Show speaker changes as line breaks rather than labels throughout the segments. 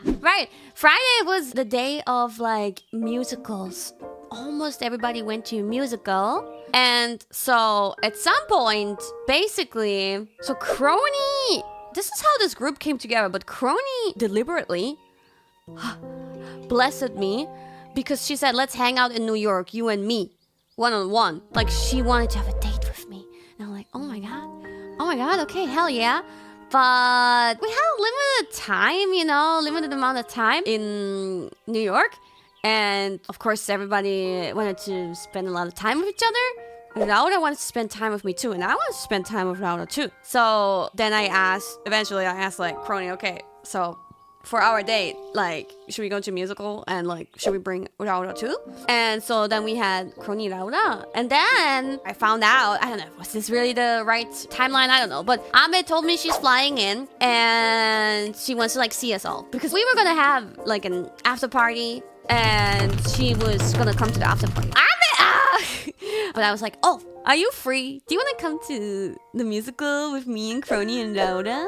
Right. Friday was the day of like musicals. Almost everybody went to a musical. And so at some point, basically, so Kronii, this is how this group came together, but Kronii deliberately blessed me because she said, let's hang out in New York, you and me, one-on-one. Like she wanted to have a date with me. And I'm like, oh my God, okay, hell yeah. But we had a limited time, you know, limited amount of time in New York. And of course, everybody wanted to spend a lot of time with each other. And Raora wanted to spend time with me too. And I wanted to spend time with Raora too. So then eventually I asked like, Kronii, okay, so for our date, like, should we go to a musical? And like, should we bring Raora too? And so then we had Kronii, Raora. And then I found out, I don't know, was this really the right timeline? I don't know. But Ame told me she's flying in and she wants to like see us all. Because we were gonna have like an after party and she was gonna come to the after party. But I was like, oh, are you free? Do you want to come to the musical with me and Kronii and Raora?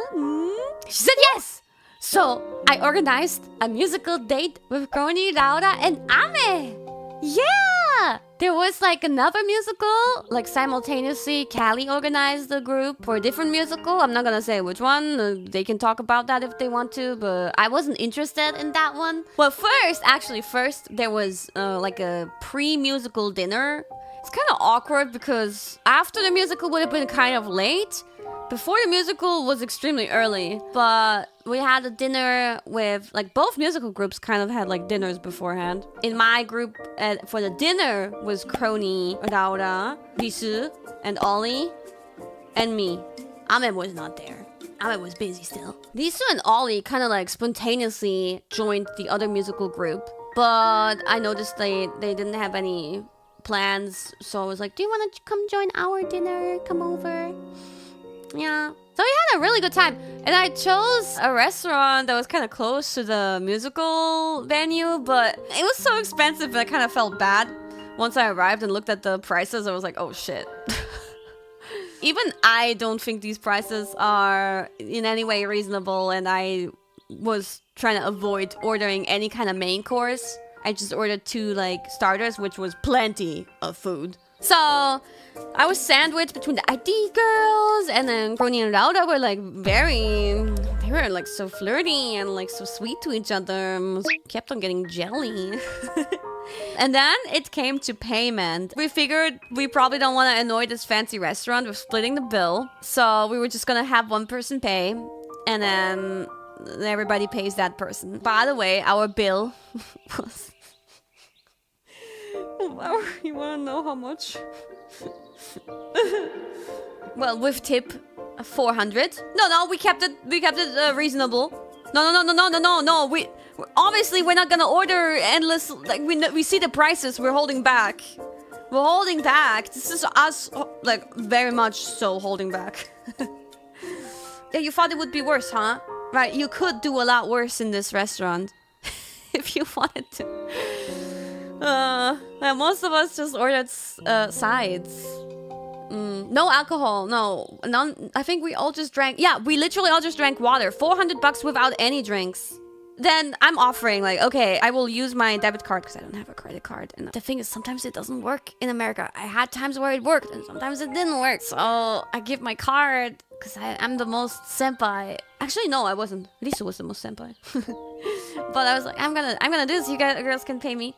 She said yes. So I organized a musical date with Kronii, Raora, and Ame. Yeah! There was like another musical, like simultaneously. Callie organized the group for a different musical. I'm not gonna say which one. They can talk about that if they want to, but I wasn't interested in that one. Well, first there was like a pre-musical dinner. It's kind of awkward because after the musical would have been kind of late. Before the musical was extremely early, but we had a dinner with, like, both musical groups kind of had, like, dinners beforehand. In my group, for the dinner was Kronii, Raora, Bisu, and Ollie, and me. Ame was not there. Ame was busy still. Bisu and Ollie kind of, like, spontaneously joined the other musical group, but I noticed they didn't have any plans, so I was like, do you want to come join our dinner? Come over. Yeah. So we had a really good time. And I chose a restaurant that was kind of close to the musical venue, but it was so expensive that I kind of felt bad. Once I arrived and looked at the prices, I was like, oh shit. Even I don't think these prices are in any way reasonable, and I was trying to avoid ordering any kind of main course. I just ordered 2 like starters, which was plenty of food. So I was sandwiched between the ID girls, and then Kronii and Raora were like they were like so flirty and like so sweet to each other. Kept on getting jelly. And then it came to payment. We figured we probably don't want to annoy this fancy restaurant with splitting the bill. So we were just gonna have one person pay, and then everybody pays that person. By the way, our bill was... You wanna know how much? Well, with tip, 400. No, we kept it reasonable. No. We obviously we're not gonna order endless. Like we see the prices. We're holding back. We're holding back. This is us, like very much so holding back. Yeah, you thought it would be worse, huh? Right? You could do a lot worse in this restaurant if you wanted to. Most of us just ordered sides. No alcohol, no. None. I think we all just drank. Yeah, we literally all just drank water. 400 bucks without any drinks. Then I'm offering like, okay, I will use my debit card because I don't have a credit card. And the thing is, sometimes it doesn't work in America. I had times where it worked and sometimes it didn't work. So I give my card because I'm the most senpai. Actually, no, I wasn't. Lisa was the most senpai. But I was like, I'm gonna do this. You guys, girls can pay me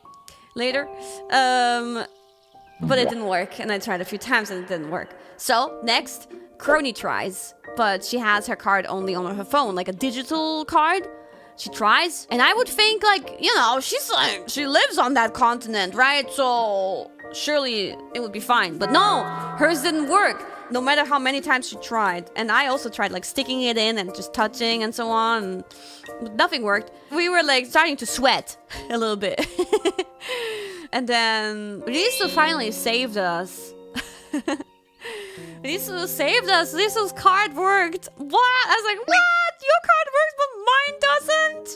later. But it didn't work, and I tried a few times and it didn't work. So next, Kronii tries, but she has her card only on her phone, like a digital card. She tries, and I would think like, you know, she lives on that continent, right? So surely it would be fine. But no, hers didn't work, no matter how many times she tried. And I also tried like sticking it in and just touching and so on. But nothing worked. We were like starting to sweat a little bit. And then Risu finally saved us. Risu saved us. Risu's card worked. What? I was like, what? Your card works, but mine doesn't?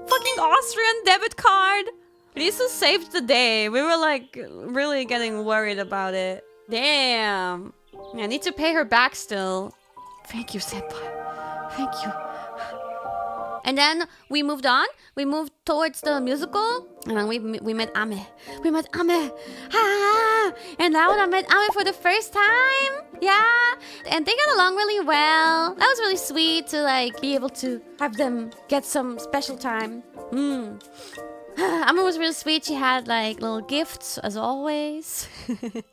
Fucking Austrian debit card. Risu saved the day. We were like really getting worried about it. Damn. I need to pay her back still. Thank you, senpai. Thank you. And then we moved on. We moved towards the musical. And then we met Ame. We met Ame. Ah! And now I met Ame for the first time. Yeah. And they got along really well. That was really sweet to like be able to have them get some special time. Ame was really sweet. She had like little gifts as always.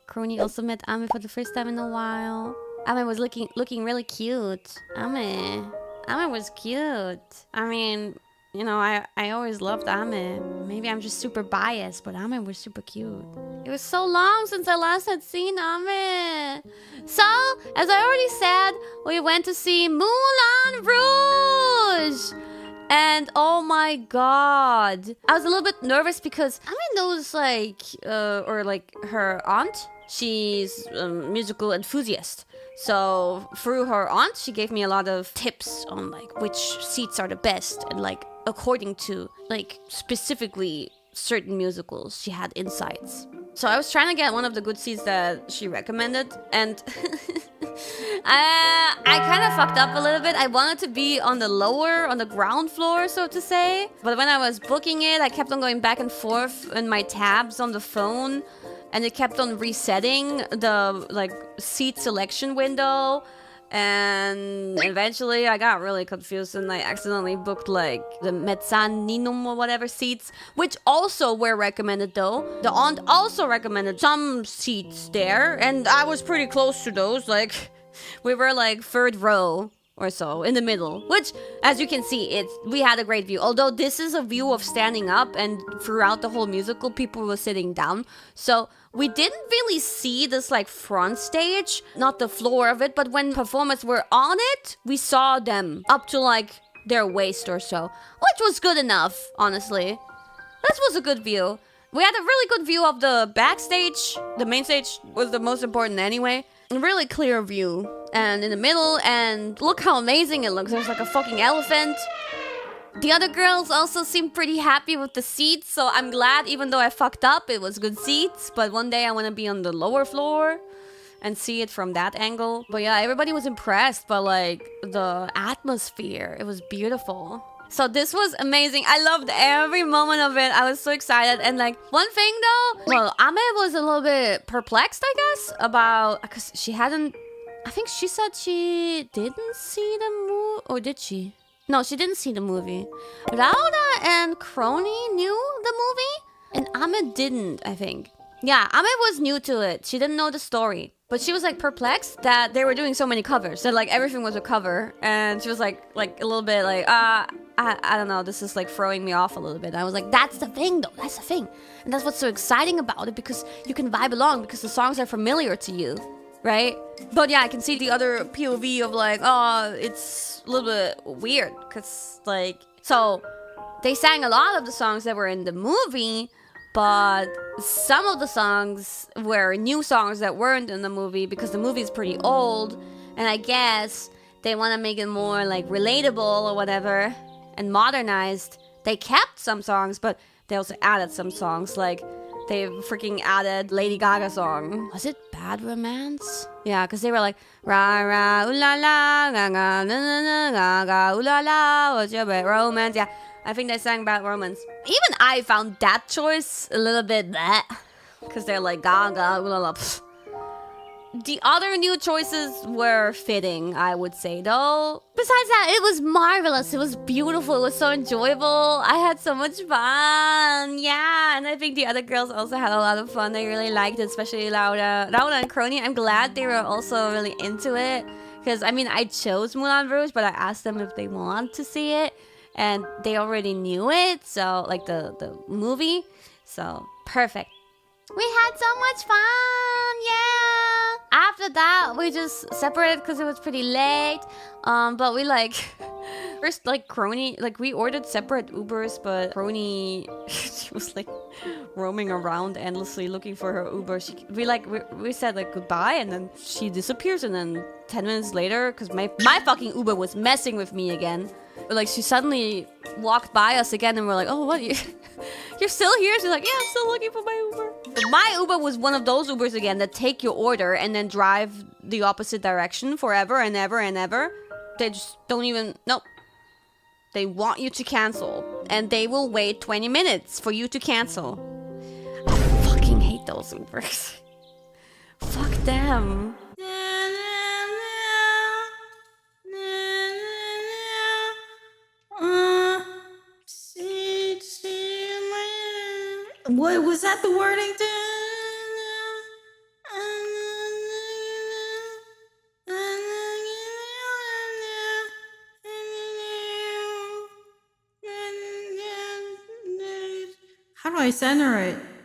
Kronii also met Ame for the first time in a while. Ame was looking really cute. Ame was cute. I mean, you know, I always loved Ame. Maybe I'm just super biased, but Ame was super cute. It was so long since I last had seen Ame. So, as I already said, we went to see Moulin Rouge. And oh my god. I was a little bit nervous because Ame knows like, or like her aunt. She's a musical enthusiast. So through her aunt, she gave me a lot of tips on like which seats are the best and like according to like specifically certain musicals, she had insights. So I was trying to get one of the good seats that she recommended, and I kind of fucked up a little bit. I wanted to be on the ground floor, so to say. But when I was booking it, I kept on going back and forth in my tabs on the phone, and it kept on resetting the like seat selection window. And eventually I got really confused and I accidentally booked like the mezzaninum or whatever seats, which also were recommended though. The aunt also recommended some seats there, and I was pretty close to those. Like we were like third row or so in the middle, which as you can see, we had a great view. Although this is a view of standing up, and throughout the whole musical people were sitting down, so we didn't really see this like front stage, not the floor of it, but when performers were on it, we saw them up to like their waist or so, which was good enough, honestly. This was a good view. We had a really good view of the backstage. The main stage was the most important anyway. A really clear view. And in the middle, and look how amazing it looks. There's like a fucking elephant. The other girls also seemed pretty happy with the seats, so I'm glad, even though I fucked up, it was good seats. But one day I want to be on the lower floor and see it from that angle. But yeah, everybody was impressed by like the atmosphere. It was beautiful. So this was amazing. I loved every moment of it. I was so excited. And like one thing though, well, Ame was a little bit perplexed, I guess, about, because she hadn't, I think she said she didn't see the movie, or did she? No, she didn't see the movie. Raora and Kronii knew the movie, and Ame didn't, I think. Yeah, Ame was new to it. She didn't know the story. But she was like perplexed that they were doing so many covers. That like everything was a cover. And she was like a little bit like, I don't know, this is like throwing me off a little bit. And I was like, that's the thing though, that's the thing. And that's what's so exciting about it, because you can vibe along because the songs are familiar to you. Right? But yeah, I can see the other POV of like, oh, it's a little bit weird. Because like, so they sang a lot of the songs that were in the movie, but some of the songs were new songs that weren't in the movie because the movie is pretty old. And I guess they want to make it more like relatable or whatever and modernized. They kept some songs, but they also added some songs. Like they freaking added Lady Gaga song. Was it Bad Romance? Yeah, because they were like, ra ra ooh la la, ga ga na na na ga ga ooh la la, what's your bad romance? Yeah, I think they sang Bad Romance. Even I found that choice a little bit bleh, because they're like ga ga ooh la la. Pfft. The other new choices were fitting, I would say, though. Besides that, it was marvelous. It was beautiful. It was so enjoyable. I had so much fun. Yeah, and I think the other girls also had a lot of fun. They really liked it, especially Raora and Kronii. I'm glad they were also really into it. Because, I mean, I chose Moulin Rouge, but I asked them if they want to see it. And they already knew it, so, like, the movie. So, perfect. We had so much fun, yeah. After that, we just separated because it was pretty late. But we like first like Kronii, like we ordered separate Ubers, but Kronii she was like roaming around endlessly looking for her Uber. We said like goodbye, and then she disappears, and then 10 minutes later, because my fucking Uber was messing with me again. Like she suddenly walked by us again, and we're like, oh, what? You're still here? She's like, yeah, I'm still looking for my Uber. But my Uber was one of those Ubers again that take your order and then drive the opposite direction forever and ever and ever. They just don't even, nope. They want you to cancel, and they will wait 20 minutes for you to cancel. I fucking hate those Ubers. Fuck them.
What was that the wording? How do I center it?